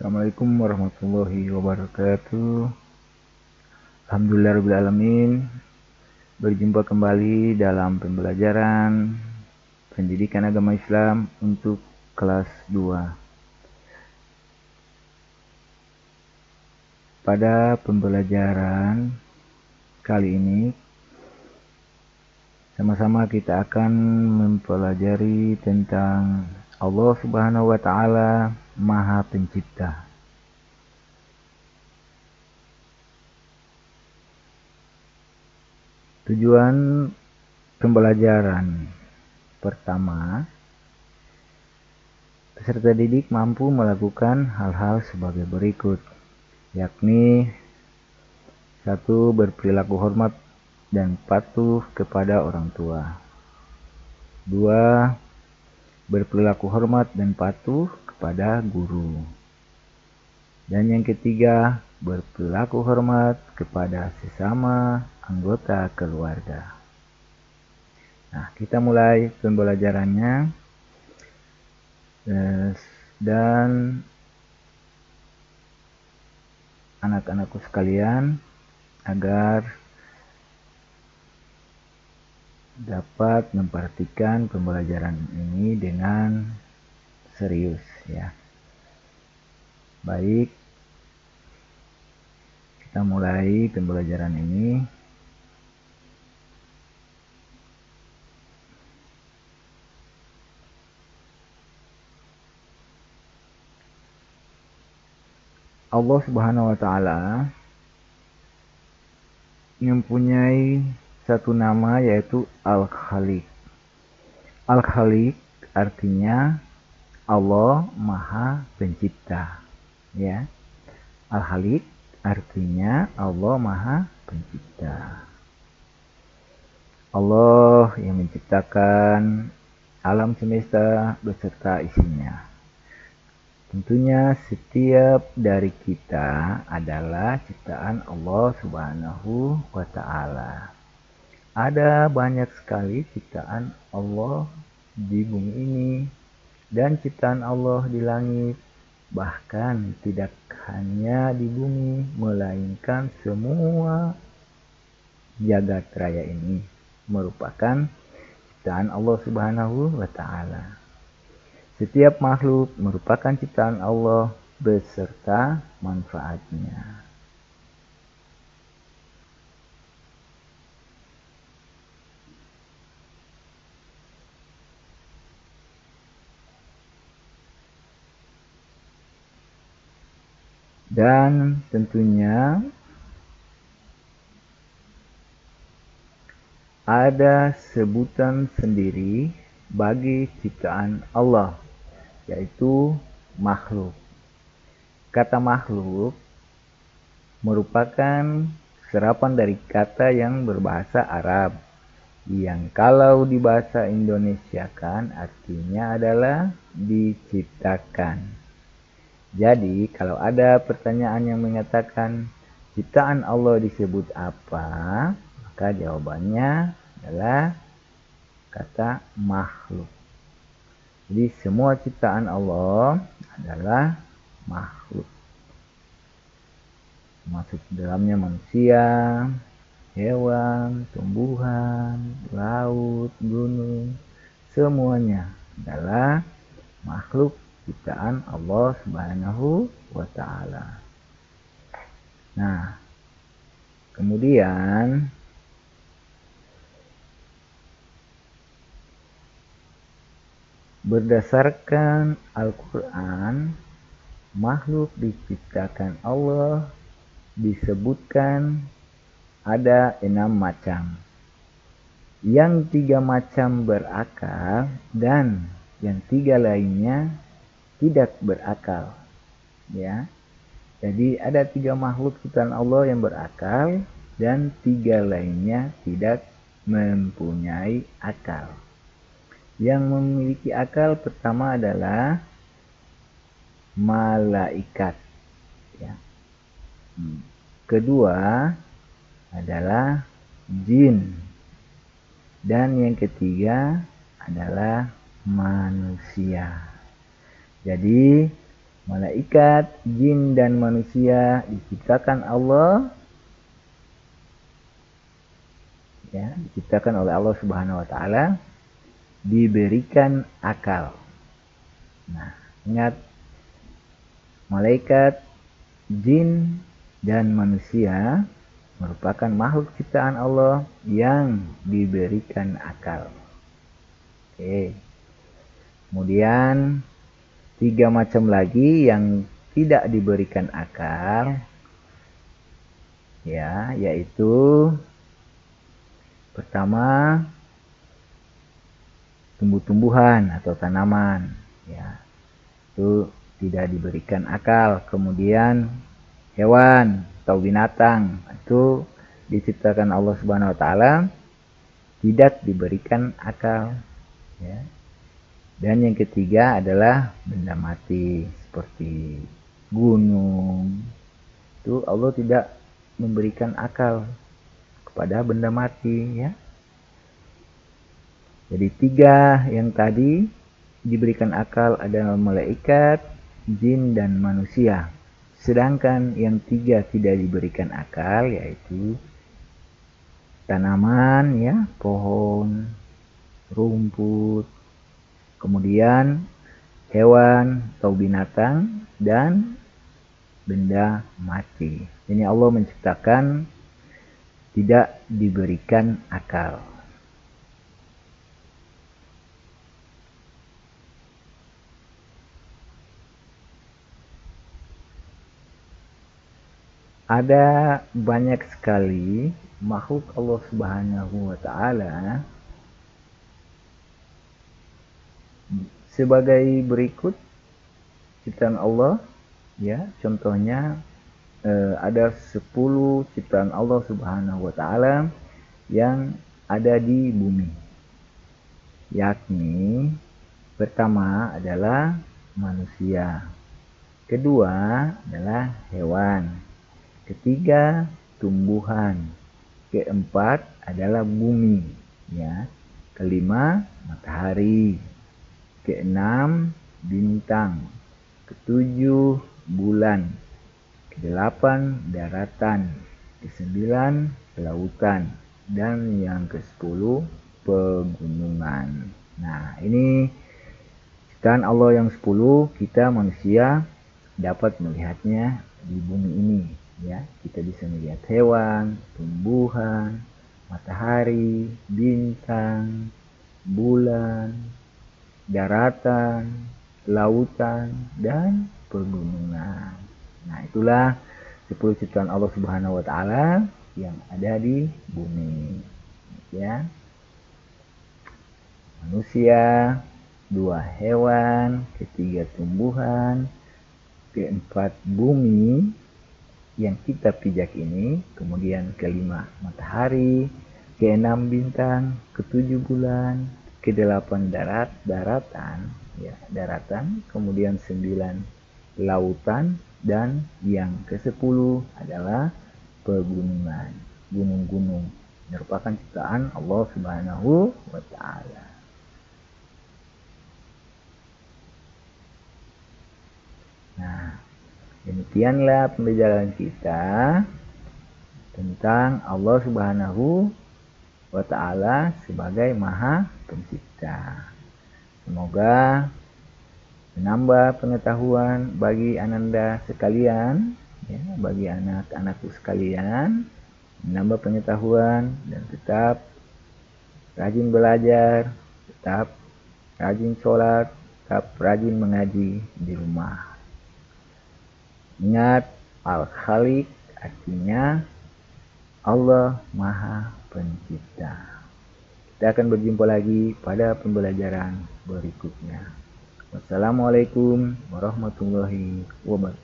Assalamualaikum warahmatullahi wabarakatuh. Alhamdulillahirrahmanirrahim. Berjumpa kembali dalam pembelajaran pendidikan agama Islam untuk kelas 2. Pada pembelajaran kali ini sama-sama kita akan mempelajari tentang Allah Subhanahu wa taala Maha Pencipta. Tujuan pembelajaran pertama, peserta didik mampu melakukan hal-hal sebagai berikut, yakni 1. Berperilaku hormat dan patuh kepada orang tua. 2. Berperilaku hormat dan patuh kepada guru. Dan yang ketiga, berperilaku hormat kepada sesama anggota keluarga. Nah, kita mulai pembelajarannya. Dan anak-anakku sekalian, agar dapat memperhatikan pembelajaran ini dengan serius, ya. Baik, kita mulai pembelajaran ini. Allah Subhanahu wa taala mempunyai satu nama, yaitu Al-Khaliq. Al-Khaliq artinya Allah Maha Pencipta, ya. Al-Khaliq artinya Allah Maha Pencipta. Allah yang menciptakan alam semesta beserta isinya. Tentunya setiap dari kita adalah ciptaan Allah Subhanahu wa taala. Ada banyak sekali ciptaan Allah di bumi ini dan ciptaan Allah di langit. Bahkan tidak hanya di bumi, melainkan semua jagat raya ini merupakan ciptaan Allah Subhanahu wa taala. Setiap makhluk merupakan ciptaan Allah beserta manfaatnya. Dan tentunya ada sebutan sendiri bagi ciptaan Allah, yaitu makhluk. Kata makhluk merupakan serapan dari kata yang berbahasa Arab, yang kalau di bahasa Indonesiakan artinya adalah diciptakan. Jadi kalau ada pertanyaan yang mengatakan ciptaan Allah disebut apa, maka jawabannya adalah kata makhluk. Jadi semua ciptaan Allah adalah makhluk, masuk dalamnya manusia, hewan, tumbuhan, laut, gunung, semuanya adalah makhluk ciptaan Allah Subhanahu wa taala. Nah, kemudian berdasarkan Al-Quran, makhluk diciptakan Allah disebutkan ada 6 macam. Yang 3 macam berakal dan yang 3 lainnya tidak berakal, ya. Jadi ada 3 makhluk ciptaan Allah yang berakal dan 3 lainnya tidak mempunyai akal. Yang memiliki akal pertama adalah malaikat, ya. Kedua adalah jin, dan yang ketiga adalah manusia. Jadi Malaikat, jin dan manusia diciptakan Allah, ya, diciptakan oleh Allah Subhanahu wa taala, diberikan akal. Nah, ingat, malaikat, jin dan manusia merupakan makhluk ciptaan Allah yang diberikan akal. Oke. Kemudian 3 macam lagi yang tidak diberikan akal, ya, yaitu pertama, tumbuh-tumbuhan atau tanaman, ya, itu tidak diberikan akal. Kemudian hewan atau binatang itu diciptakan Allah Subhanahu wa taala, tidak diberikan akal, ya. Dan yang ketiga adalah benda mati seperti gunung. Itu Allah tidak memberikan akal kepada benda mati, ya. Jadi 3 yang tadi diberikan akal adalah malaikat, jin dan manusia. Sedangkan yang 3 tidak diberikan akal, yaitu tanaman, ya, pohon, rumput, kemudian hewan atau binatang dan benda mati. Ini Allah menciptakan tidak diberikan akal. Ada banyak sekali makhluk Allah Subhanahu wa taala sebagai berikut ciptaan Allah, ya. Contohnya ada 10 ciptaan Allah Subhanahu wa taala yang ada di bumi. Yakni pertama adalah manusia, kedua adalah hewan, ketiga tumbuhan, keempat adalah bumi, ya. Kelima matahari, keenam bintang, ketujuh bulan, kedelapan daratan, kesembilan lautan, dan yang ke-10 pegunungan. Nah, ini ciptaan Allah yang 10, kita manusia dapat melihatnya di bumi ini, ya. Kita bisa melihat hewan, tumbuhan, matahari, bintang, bulan, daratan, lautan, dan pegunungan. Nah, itulah 10 ciptaan Allah Subhanahu wa taala yang ada di bumi, ya. Manusia, 2 hewan, ketiga tumbuhan, keempat bumi yang kita pijak ini, kemudian kelima matahari, keenam bintang, ketujuh bulan, kedelapan daratan, ya, daratan, kemudian 9 lautan, dan yang ke-10 adalah pegunungan, gunung-gunung, merupakan ciptaan Allah Subhanahu wa taala. Nah, demikianlah pembelajaran kita tentang Allah Subhanahu wa taala sebagai Maha Pencipta. Semoga menambah pengetahuan bagi ananda sekalian, ya, bagi anak-anakku sekalian, menambah pengetahuan dan tetap rajin belajar, tetap rajin sholat, tetap rajin mengaji di rumah. Ingat, Al-Khaliq artinya Allah Maha Pencipta. Kita akan berjumpa lagi pada pembelajaran berikutnya. Wassalamualaikum warahmatullahi wabarakatuh.